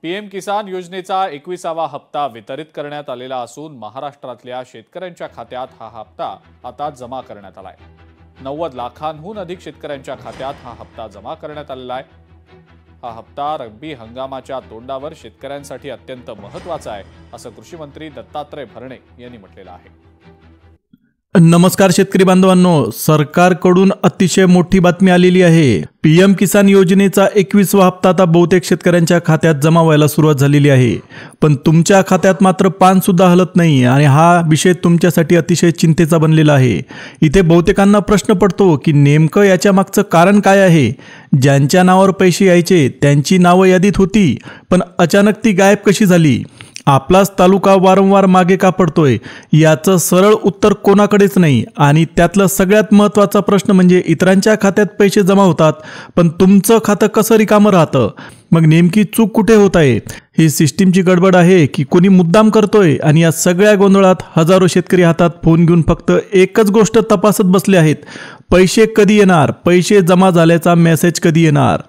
PM किसान योजनेचा 21वा हप्ता वितरित करण्यात आलेला असून महाराष्ट्रातल्या शेतकऱ्यांच्या खात्यात हा हप्ता आता जमा करण्यात आलाय। 90 लाखांहून अधिक शेतकऱ्यांच्या खात्यात हा हप्ता जमा करण्यात आलेला आहे। हा हप्ता रब्बी हंगामाच्या तोंडावर शेतकऱ्यांसाठी अत्यंत महत्त्वाचा आहे, असं कृषी मंत्री दत्तात्रय भरणे यांनी म्हटलेलं आहे। नमस्कार शेतकरी बांधवांनो, सरकारकडून अतिशय मोठी बातमी आलेली आहे। पीएम किसान योजनेचा 21वा हप्ता आता बहुतेक शेतकऱ्यांच्या खात्यात जमा व्हायला सुरुवात झालेली आहे, पण तुमच्या खात्यात मात्र पान सुद्धा हलत नाही आणि हा विषय तुमच्यासाठी अतिशय चिंतेचा बनलेला आहे। इथे बहुतेकांना प्रश्न पडतो की नेमकं याच्या मागचं कारण काय आहे। ज्यांच्या नावावर पैसे यायचे त्यांची नावं यादीत होती, पण अचानक ती गायब कशी झाली? आपलाच तालुका वारंवार मागे का पडतोय याचं सरळ उत्तर कोणाकडेच नाही। आणि त्यातला सगळ्यात महत्त्वाचा प्रश्न म्हणजे इतरांच्या खात्यात पैसे जमा होतात, पण तुमचं खातं कसं रिकामं राहतं? मग नेमकी चूक कुठे होत आहे? ही सिस्टीमची गडबड आहे की कोणी मुद्दाम करतोय? आणि या सगळ्या गोंधळात हजारो शेतकरी हातात फोन घेऊन फक्त एकच गोष्ट तपासत बसले आहेत, पैसे कधी येणार, पैसे जमा झाल्याचा मेसेज कधी येणार,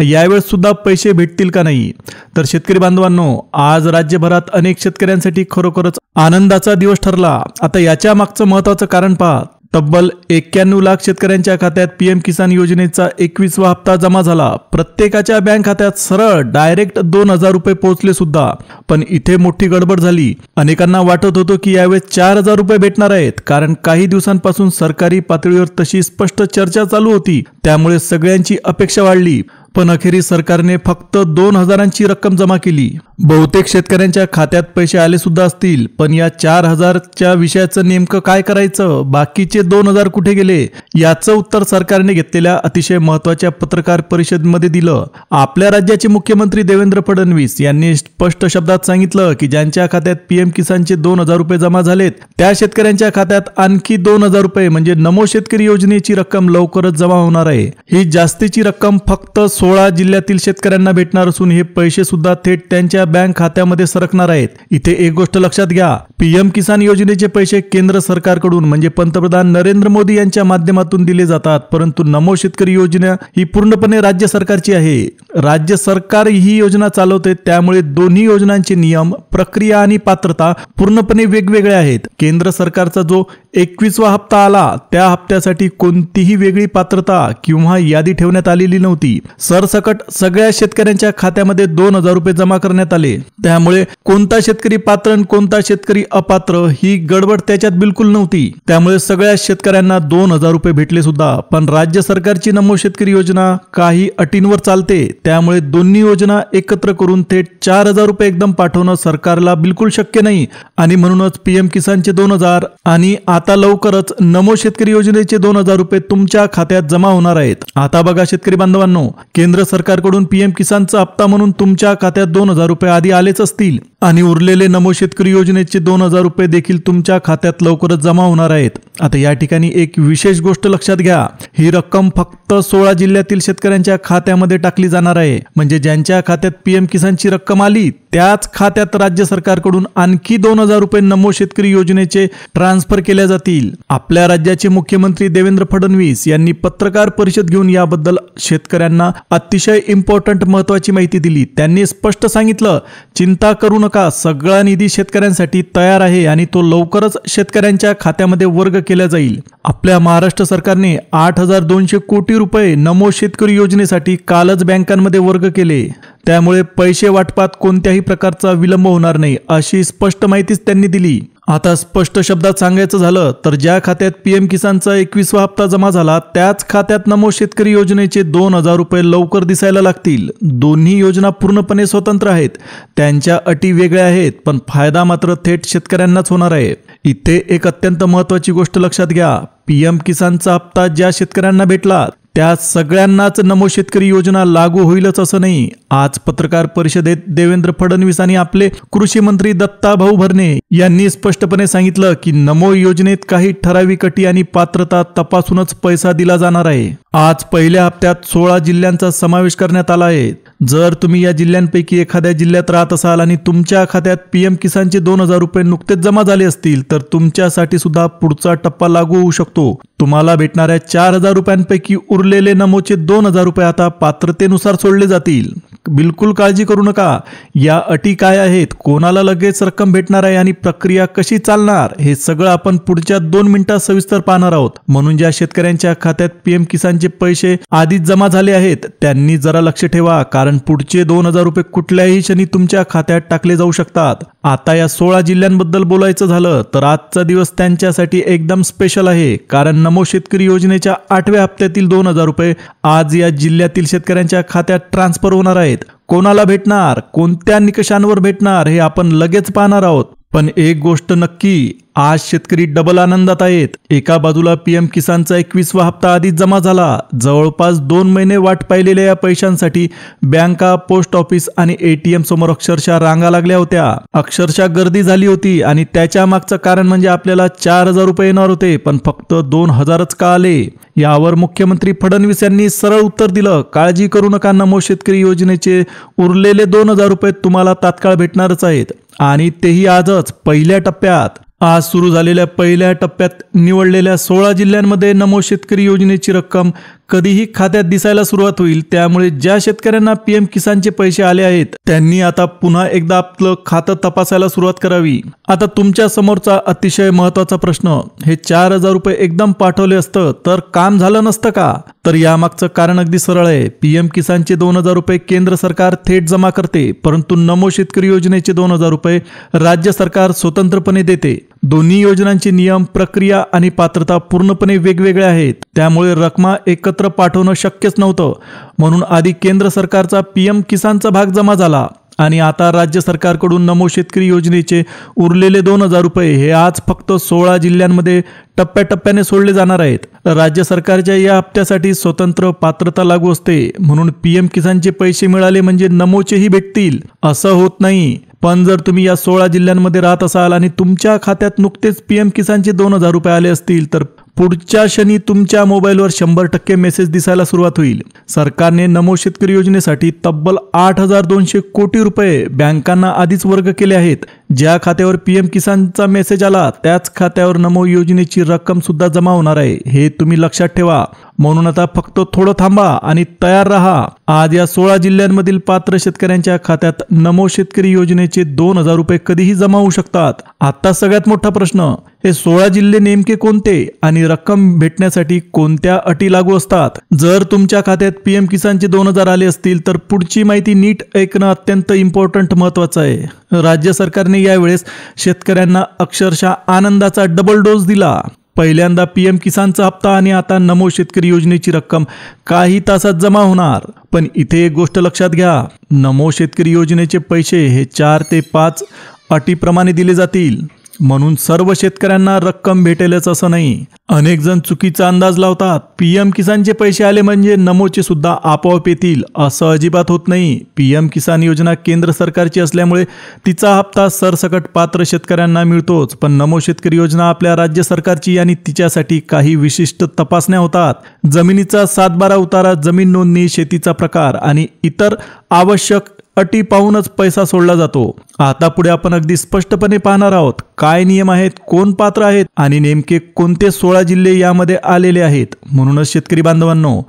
यावेळेस सुद्धा पैसे भेटतील का नाही? तर शेतकरी बांधवांनो, आज राज्यभरात अनेक शेतकऱ्यांसाठी खरोखरच आनंदाचा दिवस ठरला। आता याच्या मागचं महत्त्वाचं कारण पहा। तब्बल 91 लाख शेतकऱ्यांच्या खात्यात पीएम किसान योजनेचा 21वा हप्ता जमा झाला। प्रत्येकाच्या बँक खात्यात सरळ डायरेक्ट 2000 रुपये पोहोचले सुद्धा। पण इथे मोठी गडबड झाली। अनेकांना वाटत होतं की यावेळेस 4000 रुपये भेटणार आहेत, कारण काही दिवसांपासून सरकारी पातळीवर तशी स्पष्ट चर्चा चालू होती, त्यामुळे सगळ्यांची अपेक्षा वाढली। पण अखेरीस सरकारने फक्त 2000ची रक्कम जमा केली। बहुतेक शेतकऱ्यांच्या खात्यात पैसे आले सुद्धा असतील, पण या 4000च्या विषयाचं नेमकं काय करायचं, बाकीचे 2000 कुठे गेले, याचं उत्तर सरकारने घेतलेल्या अतिशय महत्त्वाच्या पत्रकार परिषदेमध्ये दिलं। आपल्या राज्याचे मुख्यमंत्री देवेंद्र फडणवीस यांनी स्पष्ट शब्दात सांगितलं की ज्यांच्या खात्यात पीएम किसानचे 2000 रुपये जमा झालेत त्या शेतकऱ्यांच्या खात्यात आणखी 2000 रुपये म्हणजे नमो शेतकरी योजनेची रक्कम लवकरच जमा होणार आहे। ही जास्तीची रक्कम फक्त 16 जिल्ह्यातील शेतकऱ्यांना भेटणार असून हे पैसे सुद्धा थेट त्यांच्या बँक खात्यामध्ये सरकणार आहेत। इथे एक गोष्ट लक्षात घ्या, पीएम किसान योजनेचे पैसे केंद्र सरकारकडून म्हणजे पंतप्रधान नरेंद्र मोदी यांच्या माध्यमातून दिले जातात, परंतु नमो शेतकरी योजना ही पूर्णपणे राज्य सरकारची आहे। राज्य सरकार ही योजना चालवते, त्यामुळे दोन्ही योजनांचे नियम, प्रक्रिया आणि पात्रता पूर्णपणे वेगवेगळे आहेत। केंद्र सरकारचा जो 21वा हप्ता आला त्या हप्त्यासाठी कोणतीही वेगळी पात्रता किंवा यादी ठेवण्यात आलेली नव्हती। सरसकट सगळ्या शेतकऱ्यांच्या खात्यामध्ये 2000 रुपये जमा करण्यात आले, त्यामुळे कोणता शेतकरी पात्र आणि कोणता शेतकरी अपात्र ही गडबड त्याच्यात बिलकुल नव्हती। त्यामुळे सगळ्या शेतकऱ्यांना 2000 रुपये भेटले सुद्धा। पण राज्य सरकारची नमो शेतकरी योजना काही अटींवर चालते, त्यामुळे दोन्ही योजना एकत्र करून थेट 4000 रुपये एकदम पाठवणं सरकारला बिलकुल शक्य नाही। आणि म्हणूनच पीएम किसानचे 2000 आणि आता लवकरच नमो शेतकरी योजनेचे 2000 रुपये तुमच्या खात्यात जमा होणार आहेत। आता बघा शेतकरी बांधवांनो, केंद्र सरकारकडून पीएम किसानचा हप्ता म्हणून तुमच्या खात्यात 2000 रुपये आधी आलेच असतील आणि उरलेले नमो शेतकरी योजनेचे 2000 रुपये देखील तुमच्या खात्यात लवकरच जमा होणार आहेत। आता या ठिकाणी एक विशेष गोष्ट लक्षात घ्या, ही रक्कम फक्त 16 जिल्ह्यातील शेतकऱ्यांच्या खात्यामध्ये टाकली जाणार आहे। म्हणजे ज्यांच्या खात्यात पीएम किसानची रक्कम आली त्याच खात्यात राज्य सरकारकडून आणखी 2000 रुपये नमो शेतकरी योजनेचे ट्रान्सफर केले जातील। आपल्या राज्याचे मुख्यमंत्री देवेंद्र फडणवीस यांनी पत्रकार परिषद घेऊन याबद्दल शेतकऱ्यांना अतिशय इम्पॉर्टंट महत्त्वाची माहिती दिली। त्यांनी स्पष्ट सांगितलं, चिंता करू नका, सगळा निधी शेतकऱ्यांसाठी तयार आहे आणि तो लवकरच शेतकऱ्यांच्या खात्यामध्ये वर्ग केला जाईल। आपल्या महाराष्ट्र सरकारने 8200 कोटी रुपये नमो शेतकरी योजनेसाठी कालच बँकांमध्ये वर्ग केले, त्यामुळे पैसे वाटपात कोणत्याही प्रकारचा विलंब होणार नाही, अशी स्पष्ट माहितीच त्यांनी दिली। आता स्पष्ट शब्दात सांगायचं झालं तर ज्या खात्यात पीएम किसानचा 21वा हप्ता जमा झाला त्याच खात्यात नमो शेतकरी योजनेचे 2000 रुपये लवकर दिसायला लागतील। दोन्ही योजना पूर्णपणे स्वतंत्र आहेत, त्यांच्या अटी वेगळ्या आहेत, पण फायदा मात्र थेट शेतकऱ्यांनाच होणार आहे। इथे एक अत्यंत महत्त्वाची गोष्ट लक्षात घ्या, पीएम किसानचा हप्ता ज्या शेतकऱ्यांना भेटला त्या सगळ्यांनाच नमो शेतकरी योजना लागू होईलच असं नाही। आज पत्रकार परिषदेत देवेंद्र फडणवीस आणि आपले कृषी मंत्री दत्ताभाऊ भरणे यांनी स्पष्टपणे सांगितलं की नमो योजनेत काही ठराविक अटी आणि पात्रता तपासूनच पैसा दिला जाणार आहे। आज पहिल्या हप्त्यात 16 जिल्ह्यांचा समावेश करण्यात आला आहे। जर तुम्ही या जिल्ह्यांपैकी एखाद्या जिल्ह्यात राहत असाल आणि तुमच्या खात्यात पीएम किसानचे 2000 रुपये नुकतेच जमा झाले असतील तर तुमच्यासाठी सुद्धा पुढचा टप्पा लागू होऊ शकतो। तुम्हाला भेटणाऱ्या 4000 रुपयांपैकी उरलेले नमोचे 2,000 रुपये आता पात्रतेनुसार सोडले जातील. बिलकुल काळजी करू नका. या अटी काय आहेत, कोणाला लगेच रक्कम भेटणार आहे आणि प्रक्रिया कशी चालणार हे सगळं आपण पुढच्या 2 मिनिटात सविस्तर पाहणार आहोत. म्हणून ज्या शेतकऱ्यांच्या खात्यात पीएम किसानचे पैसे आधीच जमा झाले आहेत त्यांनी जरा लक्ष ठेवा, कारण पुढचे 2,000 रुपये कुठल्याही क्षणी तुमच्या खात्यात टाकले जाऊ शकतात. आता या 16 जिल्ह्यांबद्दल बोलायचं झालं तर आजचा दिवस त्यांच्यासाठी एकदम स्पेशल आहे, कारण नमो शेतकरी योजनेच्या 8व्या हप्त्यातील 2,000 रुपये आज या जिल्ह्यातील शेतकऱ्यांच्या खात्यात ट्रान्सफर होणार आहेत. कोणाला भेटणार, कोणत्या निकषांवर भेटणार हे आपण लगेच पाहणार आहोत. पण एक गोष्ट नक्की, आज शेतकरी डबल आनंदात आहेत. एका बाजूला पीएम किसानचा 21वा हप्ता आधीच जमा झाला. जवळपास 2 महिने वाट पाहिलेल्या या पैशांसाठी बँका, पोस्ट ऑफिस आणि एटीएम समोर अक्षरशः रांगा लागल्या होत्या. अक्षरशः गर्दी झाली होती आणि त्याच्या मागचं कारण म्हणजे आपल्याला 4,000 रुपये येणार होते, पण फक्त 2,000च का आले. यावर मुख्यमंत्री फडणवीस यांनी सरळ उत्तर दिलं, काळजी करू नका, नमो शेतकरी योजनेचे उरलेले 2,000 रुपये तुम्हाला तात्काळ भेटणारच आहेत, आणि तेही आजच पहिल्या टप्प्यात. आज सुरू झालेल्या पहिल्या टप्प्यात निवडलेल्या 16 जिल्ह्यांमध्ये नमो शेतकरी योजनेची रक्कम कधीही खात्यात दिसायला सुरुवात होईल. त्यामुळे ज्या शेतकऱ्यांना पीएम किसानचे पैसे आले आहेत त्यांनी आता पुन्हा एकदा आपलं खातं तपासायला सुरुवात करावी. आता तुमच्या समोरचा अतिशय महत्त्वाचा प्रश्न, हे 4,000 रुपये एकदम पाठवले असतं तर काम झालं नसतं का? तर यामागचं कारण अगदी सरळ आहे. पीएम किसानचे 2,000 रुपये केंद्र सरकार थेट जमा करते, परंतु नमो शेतकरी योजनेचे 2,000 रुपये राज्य सरकार स्वतंत्रपणे देते. दोन्ही योजनांचे नियम, प्रक्रिया आणि पात्रता पूर्णपणे वेगवेगळे आहेत. त्यामुळे रकमा एकत्र पाठवणं शक्यच नव्हतं. म्हणून आधी केंद्र सरकारचा पीएम किसानचा भाग जमा झाला आणि आता राज्य सरकारकडून नमो शेतकरी योजनेचे उरलेले 2,000 रुपये हे आज फक्त 16 जिल्ह्यांमध्ये टप्प्याटप्प्याने सोडले जाणार आहेत. राज्य सरकारच्या या हप्त्यासाठी स्वतंत्र पात्रता लागू असते. म्हणून पीएम किसानचे पैसे मिळाले म्हणजे नमोचेही भेटतील असं होत नाही. पण जर तुम्ही या 16 जिल्ह्यांमध्ये राहत असाल आणि तुमच्या खात्यात नुकतेच पीएम किसानचे 2,000 रुपये आले असतील तर पुढच्या क्षणी तुमच्या मोबाईलवर 100% मेसेज दिसायला सुरुवात होईल. सरकारने नमो शेतकरी योजनेसाठी तब्बल 8,200 कोटी रुपये बँकांना आधीच वर्ग केले आहेत. ज्या खात्यावर पीएम किसानचा मेसेज आला त्याच खात्यावर नमो योजनेची रक्कम सुद्धा जमा होणार आहे, हे तुम्ही लक्षात ठेवा. म्हणून आता फक्त थोडं थांबा आणि तयार राहा. आज या 16 जिल्ह्यांमधील पात्र शेतकऱ्यांच्या खात्यात नमो शेतकरी योजनेचे 2,000 रुपये कधीही जमा होऊ शकतात. आता सगळ्यात मोठा प्रश्न, हे 16 जिल्हे नेमके कोणते आणि रक्कम भेटण्यासाठी कोणत्या अटी लागू असतात? जर तुमच्या खात्यात पीएम किसानचे 2,000 आले असतील तर पुढची माहिती नीट ऐकणं अत्यंत इम्पॉर्टंट महत्वाचं आहे. राज्य सरकारने यावेळेस शेतकऱ्यांना अक्षरशः आनंदाचा डबल डोस दिला. पहिल्यांदा पीएम किसानचा हप्ता आणि आता नमो शेतकरी योजनेची रक्कम काही तासात जमा होणार. पण इथे एक गोष्ट लक्षात घ्या, नमो शेतकरी योजनेचे पैसे हे 4 ते 5 अटीप्रमाणे दिले जातील. म्हणून सर्व शेतकऱ्यांना रक्कम भेटेलच असं नाही. अनेक जण चुकीचा अंदाज लावतात, पीएम किसानचे पैसे आले म्हणजे नमोचे सुद्धा आपोआप येतील. असं अजिबात होत नाही. पीएम किसान योजना केंद्र सरकारची असल्यामुळे तिचा हप्ता सरसकट पात्र शेतकऱ्यांना मिळतोच. पण नमो शेतकरी योजना आपल्या राज्य सरकारची आणि तिच्यासाठी काही विशिष्ट तपासण्या होतात. जमिनीचा 7/12 उतारा, जमीन नोंदणी, शेतीचा प्रकार आणि इतर आवश्यक अटी पाहूनच पैसा सोडला जातो. आता पुढे आपण अगदी स्पष्टपणे पाहणार आहोत काय नियम आहेत, कोण पात्र आहेत आणि नेमके कोणते 16 जिल्हे यामध्ये आलेले आहेत. म्हणूनच शेतकरी बांधवांनो,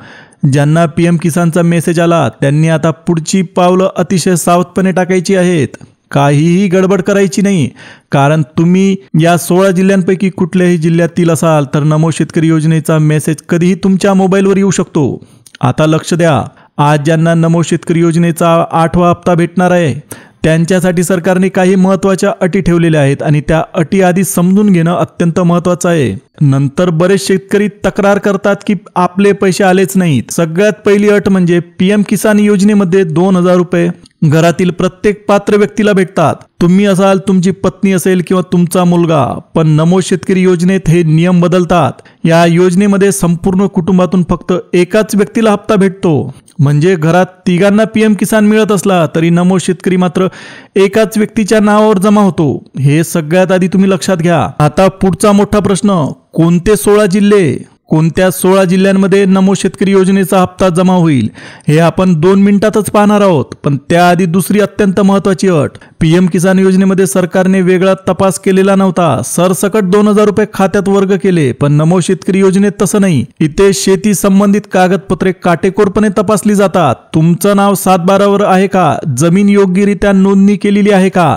ज्यांना पीएम किसानचा मेसेज आला त्यांनी आता पुढची पावलं अतिशय सावधपणे टाकायची आहेत. काहीही गडबड करायची नाही, कारण तुम्ही या 16 जिल्ह्यांपैकी कुठल्याही जिल्ह्यातील असाल तर नमो शेतकरी योजनेचा मेसेज कधीही तुमच्या मोबाईलवर येऊ शकतो. आता लक्ष द्या, आज ज्यांना नमो शेतकरी योजनेचा 8वा हप्ता भेटणार आहे त्यांच्यासाठी सरकारने काही महत्त्वाच्या अटी ठेवलेल्या आहेत आणि त्या अटी आधी समजून घेणं अत्यंत महत्त्वाचं आहे. नंतर बरेच शेतकरी तक्रार करतात की आपले पैसे आलेच नाहीत. सगळ्यात पहिली अट म्हणजे पीएम किसान योजनेमध्ये 2,000 रुपये घरातील प्रत्येक पात्र व्यक्तीला भेटतात. तुम्ही असाल, तुमची पत्नी असेल किंवा तुमचा मुलगा. पण नमो शेतकरी योजनेत हे नियम बदलतात. या योजनेमध्ये संपूर्ण कुटुंबातून फक्त एकाच व्यक्तीला हप्ता भेटतो. म्हणजे घरात तिघांना पीएम किसान मिळत असला तरी नमो शेतकरी मात्र एकाच व्यक्तीच्या नावावर जमा होतो. हे सगळ्यात आधी तुम्ही लक्षात घ्या. आता पुढचा मोठा प्रश्न, कोणते 16 जिल्हे? कोणत्या 16 जिल्ह्यांमध्ये नमो शेतकरी योजनेचा हप्ता जमा होईल हे आपण 2 मिनिटातच पाहणार आहोत. पण त्याआधी दुसरी अत्यंत महत्त्वाची अट. पीएम किसान योजनेमध्ये सरकारने वेगळा तपास केलेला नव्हता. सरसकट 2000 रुपये खात्यात वर्ग केले. पण नमो शेतकरी योजनेत तसं नाही. इथे शेती संबंधित कागदपत्रे काटेकोरपणे तपासली जातात. तुमचं नाव 7/12 आहे का? जमीन योग्यरित्या नोंदणी केलेली आहे का?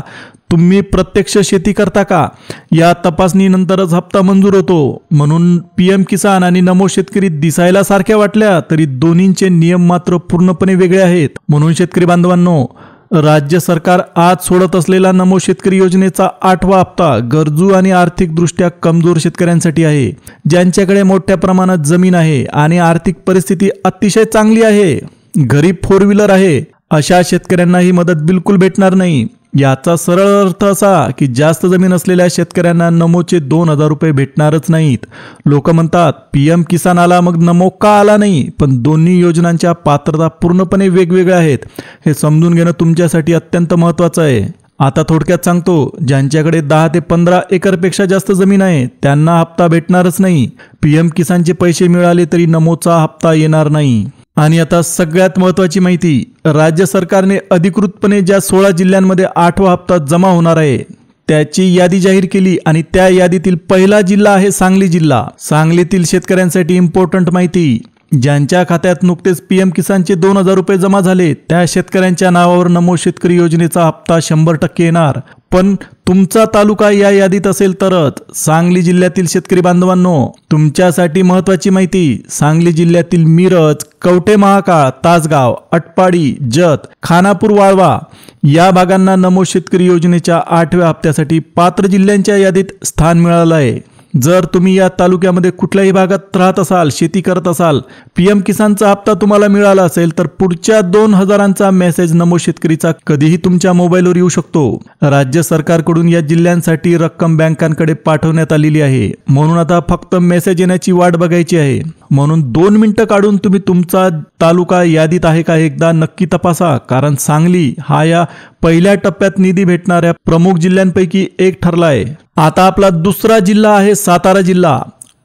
तुम्ही प्रत्यक्ष शेती करता का? या तपासणीनंतरच हप्ता मंजूर होतो. म्हणून पीएम किसान आणि नमो शेतकरी दिसायला सारख्या वाटल्या तरी दोन्हींचे नियम मात्र पूर्णपणे वेगळे आहेत. म्हणून शेतकरी बांधवांनो, राज्य सरकार आज सोडत असलेला नमो शेतकरी योजनेचा 8वा हप्ता गरजू आणि आर्थिकदृष्ट्या कमजोर शेतकऱ्यांसाठी आहे. ज्यांच्याकडे मोठ्या प्रमाणात जमीन आहे आणि आर्थिक परिस्थिती अतिशय चांगली आहे, घरी 4 व्हीलर आहे, अशा शेतकऱ्यांना ही मदत बिलकुल भेटणार नाही. याचा सरळ अर्थ असा की जास्त जमीन असलेल्या शेतकऱ्यांना नमोचे 2000 रुपये भेटणारच नाहीत. लोक म्हणतात पीएम किसान आला मग नमो का आला नाही? पण दोन्ही योजनांच्या पात्रता पूर्णपणे वेगवेगळ्या आहेत. हे समजून घेणं तुमच्यासाठी अत्यंत महत्त्वाचं आहे. आता थोडक्यात सांगतो, ज्यांच्याकडे 10 ते 15 एकरपेक्षा जास्त जमीन आहे त्यांना हप्ता भेटणारच नाही. पीएम किसानचे पैसे मिळाले तरी नमोचा हप्ता येणार नाही. आणि आता सगळ्यात महत्त्वाची माहिती. राज्य सरकारने अधिकृतपणे ज्या 16 जिल्ह्यांमध्ये 8वा हप्ता जमा होणार आहे त्याची यादी जाहीर केली आणि त्या यादीतील पहिला जिल्हा आहे सांगली जिल्हा. सांगलीतील शेतकऱ्यांसाठी इम्पॉर्टंट माहिती. ज्यांच्या खात्यात नुकतेच पीएम किसानचे 2000 रुपये जमा झाले त्या शेतकऱ्यांच्या नावावर नमो शेतकरी योजनेचा हप्ता 100% येणार. पण तुमचा तालुका या यादीत असेल तरच. सांगली जिल्ह्यातील शेतकरी बांधवांनो, तुमच्यासाठी महत्त्वाची माहिती. सांगली जिल्ह्यातील मिरज, कवठे महाकाळ, तासगाव, अटपाडी, जत, खानापूर, वाळवा या भागांना नमो शेतकरी योजनेच्या 8व्या हप्त्यासाठी पात्र जिल्ह्यांच्या यादीत स्थान मिळालं आहे. जर तुम्ही या तालुक्यामध्ये कुठल्याही भागात राहत असाल, शेती करत असाल, पीएम किसानचा हप्ता तुम्हाला मिळाला असेल तर पुढच्या 2000चा मेसेज नमो शेतकरीचा कधीही तुमच्या मोबाईलवर येऊ शकतो. राज्य सरकारकडून या जिल्ह्यांसाठी रक्कम बँकांकडे पाठवण्यात आलेली आहे. म्हणून आता फक्त मेसेज येण्याची वाट बघायची आहे. म्हणून 2 मिनिटं काढून तुम्ही तुमचा तालुका यादीत आहे का एकदा नक्की तपासा. कारण सांगली हा या पहिल्या टप्प्यात निधी भेटणाऱ्या प्रमुख जिल्ह्यांपैकी एक ठरला आहे. आता आपला दुसरा जिल्हा आहे सातारा जिल्हा.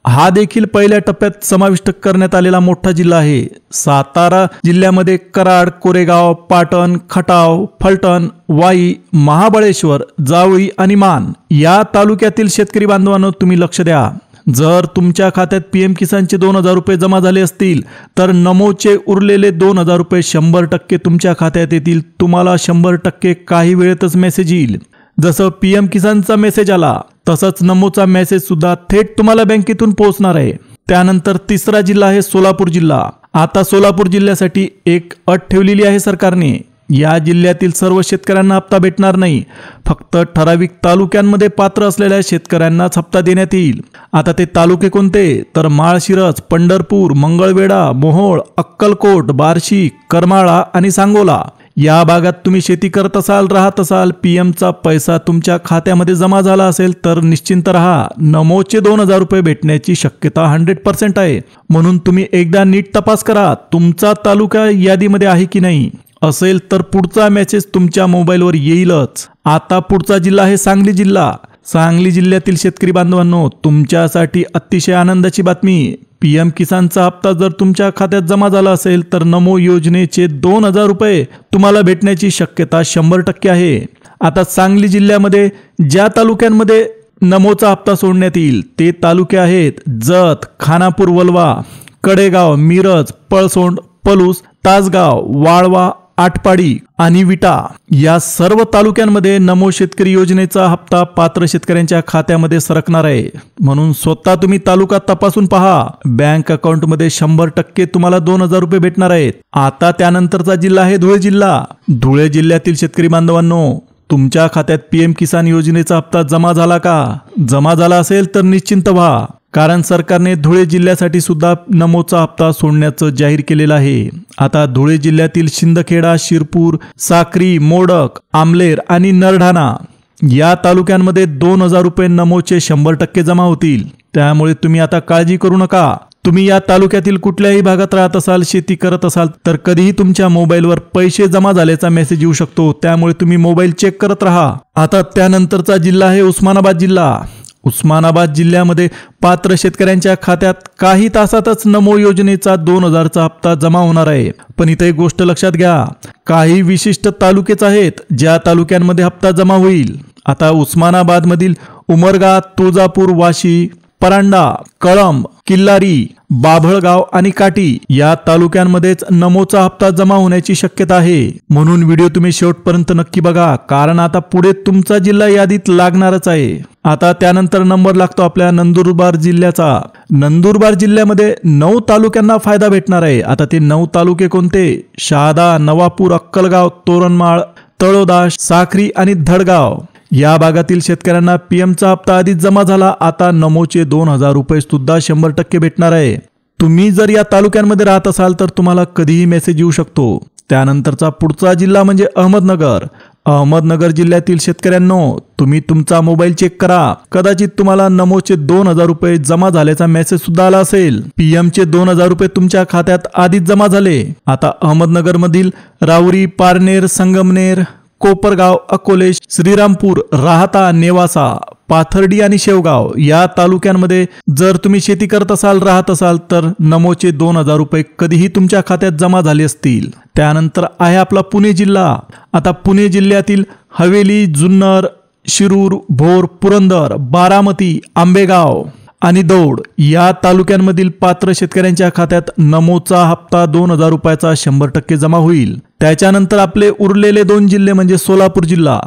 हा देखील पहिल्या टप्प्यात समाविष्ट करण्यात आलेला मोठा जिल्हा आहे. सातारा जिल्ह्यामध्ये कराड, कोरेगाव, पाटण, खटाव, फलटण, वाई, महाबळेश्वर, जावळी आणि मान या तालुक्यातील शेतकरी बांधवांनो तुम्ही लक्ष द्या. जर तुमच्या खात्यात पीएम किसानचे 2000 रुपये जमा झाले असतील तर नमोचे उरलेले 2000 रुपये 100% तुमच्या खात्यात येतील. तुम्हाला 100% काही वेळेतच मेसेज येईल. जसं पीएम किसानचा मेसेज आला तसंच नमोचा मेसेज सुद्धा थेट तुम्हाला बँकेतून पोहोचणार आहे. त्यानंतर तिसरा जिल्हा आहे सोलापूर जिल्हा. आता सोलापूर जिल्ह्यासाठी एक अट ठेवलेली आहे सरकारने. या जिल्ह्यातील सर्व शेतकऱ्यांना हप्ता भेटणार नाही. फक्त ठराविक तालुक्यांमध्ये पात्र असलेल्या शेतकऱ्यांनाच हप्ता देण्यात येईल. आता ते तालुके कोणते तर माळशिरस, पंढरपूर, मंगळवेढा, मोहोळ, अक्कलकोट, बार्शी, करमाळा आणि सांगोला या भागात तुम्ही शेती करत असाल, राहत असाल, पीएमचा पैसा तुमच्या खात्यामध्ये जमा झाला असेल तर निश्चिंत राहा. नमोचे 2000 रुपये भेटण्याची शक्यता 100% आहे. म्हणून तुम्ही एकदा नीट तपास करा तुमचा तालुका यादीमध्ये आहे की नाही. असेल तर पुढचा मेसेज तुमच्या मोबाईलवर येईलच. आता पुढचा जिल्हा आहे सांगली जिल्हा. सांगली जिल्ह्यातील शेतकरी बांधवांनो तुमच्यासाठी अतिशय आनंदाची बातमी. पीएम किसानचा हप्ता जर तुमच्या खात्यात जमा झाला असेल तर नमो योजनेचे 2000 रुपये तुम्हाला भेटण्याची शक्यता 100% आहे. आता सांगली जिल्ह्यामध्ये ज्या तालुक्यांमध्ये नमोचा हप्ता सोडण्यात येईल ते तालुके आहेत जत, खानापूर, वलवा, कडेगाव, मिरज, पळसोंड, पलूस, तासगाव, वाळवा, आटपाडी आणि विटा. या सर्व तालुक्यांमध्ये नमो शेतकरी योजनेचा हप्ता पात्र शेतकऱ्यांच्या खात्यामध्ये सरकणार आहे. म्हणून स्वतः तुम्ही तालुका तपासून पहा. बँक अकाउंटमध्ये 100% तुम्हाला 2000 रुपये भेटणार आहेत. आता त्यानंतरचा जिल्हा आहे धुळे जिल्हा. धुळे जिल्ह्यातील शेतकरी बांधवांनो तुमच्या खात्यात पीएम किसान योजनेचा हप्ता जमा झाला का? जमा झाला असेल तर निश्चिंत व्हा. कारण सरकारने धुळे जिल्ह्यासाठी सुद्धा नमोचा हप्ता सोडण्याचं जाहीर केलेलं आहे. आता धुळे जिल्ह्यातील शिंदखेडा, शिरपूर, साक्री, मोडक, आमलेर आणि नरढाणा या तालुक्यांमध्ये 2000 रुपये नमोचे 100% जमा होतील. त्यामुळे तुम्ही आता काळजी करू नका. तुम्ही या तालुक्यातील कुठल्याही भागात राहत असाल, शेती करत असाल तर कधीही तुमच्या मोबाईलवर पैसे जमा झाल्याचा मेसेज येऊ शकतो. त्यामुळे तुम्ही मोबाईल चेक करत राहा. आता त्यानंतरचा जिल्हा आहे उस्मानाबाद जिल्हा. उस्मानाबाद जिल्ह्यामध्ये पात्र शेतकऱ्यांच्या खात्यात काही तासातच नमो योजनेचा 2000चा हप्ता जमा होणार आहे. पण इथे एक गोष्ट लक्षात घ्या, काही विशिष्ट तालुकेच आहेत ज्या तालुक्यांमध्ये हप्ता जमा होईल. आता उस्मानाबाद मधील उमरगा, तुळजापूर, वाशी, परांडा, कळंब, किल्लारी, बाभळगाव आणि काटी या तालुक्यांमध्येच नमोचा हप्ता जमा होण्याची शक्यता आहे. म्हणून व्हिडिओ तुम्ही शेवटपर्यंत नक्की बघा, कारण आता पुढे तुमचा जिल्हा यादीत लागणारच आहे. आता त्यानंतर नंबर लागतो आपल्या नंदुरबार जिल्ह्याचा. नंदुरबार जिल्ह्यामध्ये 9 तालुक्यांना फायदा भेटणार आहे. आता ते 9 तालुके कोणते? शहादा, नवापूर, अक्कलगाव, तोरणमाळ, तळोदा, साखरी आणि धडगाव. या भागातील शेतकऱ्यांना पीएमचा हप्ता आधीच जमा झाला. आता नमोचे 2000 रुपये सुद्धा 100% भेटणार आहे. तुम्ही जर या तालुक्यांमध्ये राहत असाल तर तुम्हाला कधीही मेसेज येऊ शकतो. त्यानंतरचा पुढचा जिल्हा म्हणजे अहमदनगर. अहमदनगर जिल्ह्यातील शेतकऱ्यांनो, तुम्ही तुमचा मोबाईल चेक करा. कदाचित तुम्हाला नमोचे 2000 रुपये जमा झाल्याचा मेसेज सुद्धा आला असेल. पीएमचे 2000 रुपये तुमच्या खात्यात आधीच जमा झाले. आता अहमदनगर मधील राहुरी, पारनेर, संगमनेर, कोपरगाव, अकोले, श्रीरामपूर, राहता, नेवासा, पाथर्डी आणि शेवगाव या तालुक्यांमध्ये जर तुम्ही शेती करत असाल, राहत असाल तर नमोचे 2000 रुपये कधीही तुमच्या खात्यात जमा झाले असतील. त्यानंतर आहे आपला पुणे जिल्हा. आता पुणे जिल्ह्यातील हवेली, जुन्नर, शिरूर, भोर, पुरंदर, बारामती, आंबेगाव आणि दौंड या तालुक्यांमधील पात्र शेतकऱ्यांच्या खात्यात नमोचा हप्ता 2000 रुपयाचा 100% जमा होईल. त्याच्यानंतर आपले उरलेले 2 जिल्हे म्हणजे सोलापूर जिल्हा.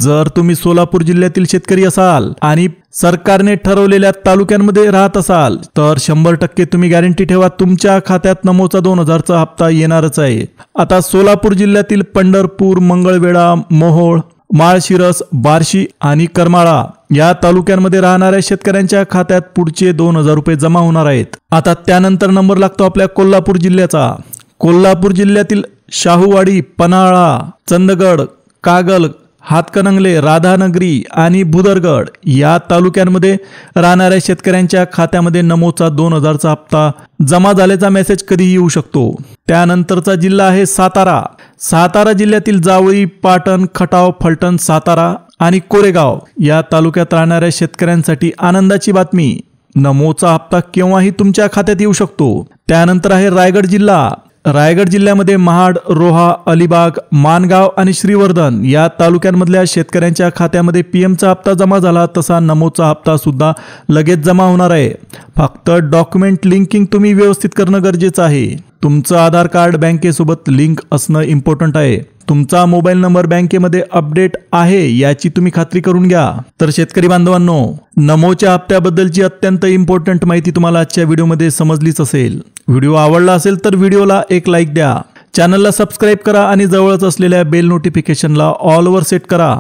जर तुम्ही सोलापूर जिल्ह्यातील शेतकरी असाल आणि सरकारने ठरवलेल्या तालुक्यांमध्ये राहत असाल तर 100% तुम्ही गॅरंटी ठेवा, तुमच्या खात्यात नमोचा 2000चा हप्ता येणारच आहे. आता सोलापूर जिल्ह्यातील पंढरपूर, मंगळवेढा, मोहोळ, माळशिरस, बार्शी आणि करमाळा या तालुक्यांमध्ये राहणाऱ्या शेतकऱ्यांच्या खात्यात पुढचे 2000 रुपये जमा होणार आहेत. आता त्यानंतर नंबर लागतो आपल्या कोल्हापूर जिल्ह्याचा. कोल्हापूर जिल्ह्यातील शाहूवाडी, पन्हाळा, चंदगड, कागल, हातकणंगले, राधानगरी आणि भुदरगड या तालुक्यांमध्ये राहणाऱ्या शेतकऱ्यांच्या खात्यामध्ये नमोचा 2000चा हप्ता जमा झाल्याचा मेसेज कधीही येऊ शकतो. त्यानंतरचा जिल्हा आहे सातारा. सातारा जिल्ह्यातील जावळी, पाटण, खटाव, फलटण, सातारा आणि कोरेगाव या तालुक्यात राहणाऱ्या शेतकऱ्यांसाठी आनंदाची बातमी, नमोचा हप्ता केव्हाही तुमच्या खात्यात येऊ शकतो. त्यानंतर आहे रायगड जिल्हा. रायगड जिल्ह्यामध्ये महाड, रोहा, अलिबाग, मानगाव आणि श्रीवर्धन या तालुक्यांमधल्या शेतकऱ्यांच्या खात्यामध्ये पीएमचा हप्ता जमा झाला तसा नमोचा हप्ता सुद्धा लगेच जमा होणार आहे. फक्त डॉक्युमेंट लिंकिंग तुम्ही व्यवस्थित करणं गरजेचं आहे. तुमचं आधार कार्ड बँकेसोबत लिंक असणं इम्पॉर्टंट आहे. तुमचा मोबाईल नंबर बँकेमध्ये अपडेट आहे याची तुम्ही खात्री करून घ्या. तर शेतकरी बांधवांनो, नमोच्या हप्त्याबद्दलची अत्यंत इम्पॉर्टंट माहिती तुम्हाला आजच्या व्हिडिओमध्ये समजलीच असेल. व्हिडिओ आवडला असेल तर व्हिडिओला एक लाईक द्या, चॅनलला सबस्क्राईब करा आणि जवळच असलेल्या बेल नोटिफिकेशनला ऑलवर सेट करा.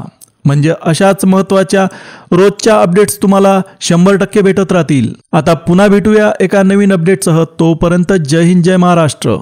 म्हणजे अशाच महत्त्वाच्या रोजच्या अपडेट्स तुम्हाला 100% भेटत राहतील. आता पुन्हा भेटूया एका नवीन अपडेटसह. तोपर्यंत जय हिंद, जय महाराष्ट्र.